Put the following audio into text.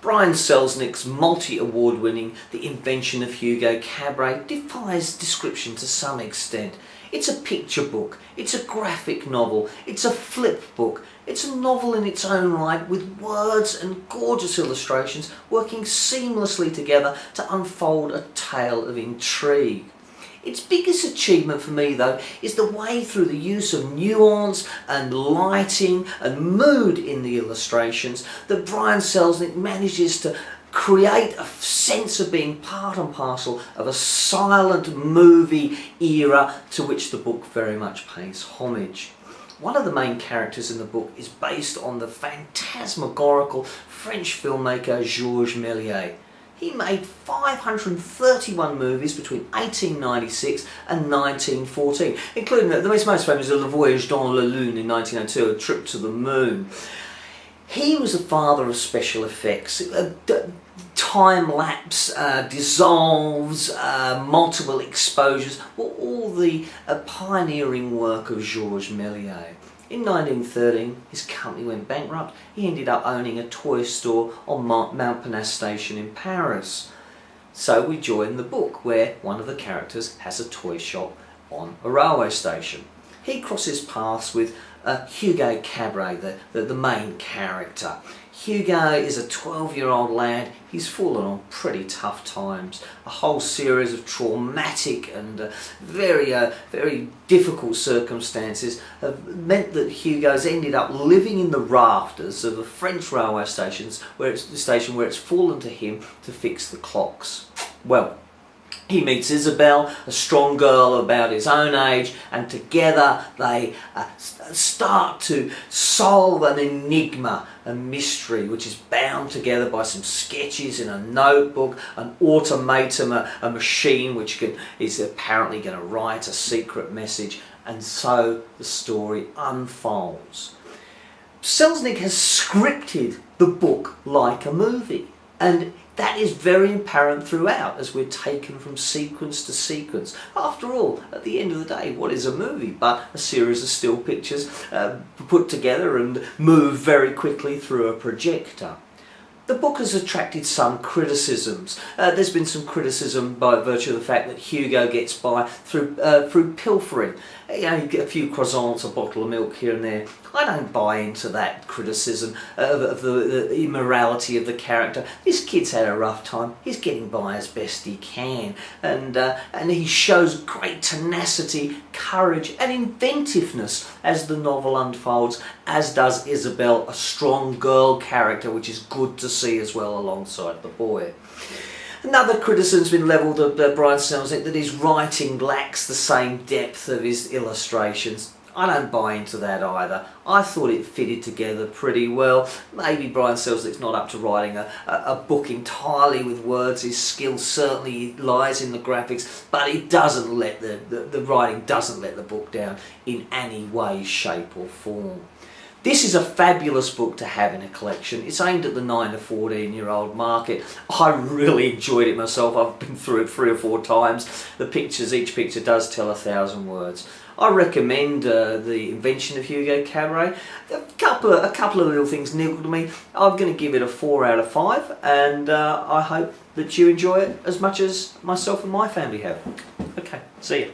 Brian Selznick's multi-award winning The Invention of Hugo Cabret defies description to some extent. It's a picture book, it's a graphic novel, it's a flip book, it's a novel in its own right with words and gorgeous illustrations working seamlessly together to unfold a tale of intrigue. Its biggest achievement for me though is the way through the use of nuance and lighting and mood in the illustrations that Brian Selznick manages to create a sense of being part and parcel of a silent movie era to which the book very much pays homage. One of the main characters in the book is based on the phantasmagorical French filmmaker Georges Méliès. He made 531 movies between 1896 and 1914, including the most famous is Le Voyage dans la Lune in 1902, A Trip to the Moon. He was the father of special effects, time-lapse, dissolves, multiple exposures, were all the pioneering work of Georges Méliès. In 1913, his company went bankrupt. He ended up owning a toy store on Montparnasse Station in Paris. So we join the book where one of the characters has a toy shop on a railway station. He crosses paths with Hugo Cabret, the main character. Hugo is a 12-year-old lad. He's fallen on pretty tough times. A whole series of traumatic and very difficult circumstances have meant that Hugo's ended up living in the rafters of a French railway station where it's fallen to him to fix the clocks. Well, he meets Isabelle, a strong girl about his own age, and together they start to solve an enigma, a mystery which is bound together by some sketches in a notebook, an automaton, a machine which is apparently going to write a secret message, and so the story unfolds. Selznick has scripted the book like a movie, and that is very apparent throughout as we're taken from sequence to sequence. After all, at the end of the day, what is a movie but a series of still pictures put together and moved very quickly through a projector? The book has attracted some criticisms. There's been some criticism by virtue of the fact that Hugo gets by through pilfering. You know, you get a few croissants, a bottle of milk here and there. I don't buy into that criticism of the immorality of the character. This kid's had a rough time. He's getting by as best he can, and he shows great tenacity, courage, and inventiveness as the novel unfolds. As does Isabelle, a strong girl character, which is good to see as well alongside the boy. Another criticism's been levelled at Brian Selznick that his writing lacks the same depth of his illustrations. I don't buy into that either. I thought it fitted together pretty well. Maybe Brian Selznick's not up to writing a book entirely with words. His skill certainly lies in the graphics, but it doesn't let the writing doesn't let the book down in any way, shape or form. This is a fabulous book to have in a collection. It's aimed at the 9 to 14-year-old market. I really enjoyed it myself. I've been through it 3 or 4 times. Each picture does tell 1,000 words. I recommend The Invention of Hugo Cabret. A couple of little things niggled me. I'm going to give it a 4 out of 5, and I hope that you enjoy it as much as myself and my family have. Okay, see you.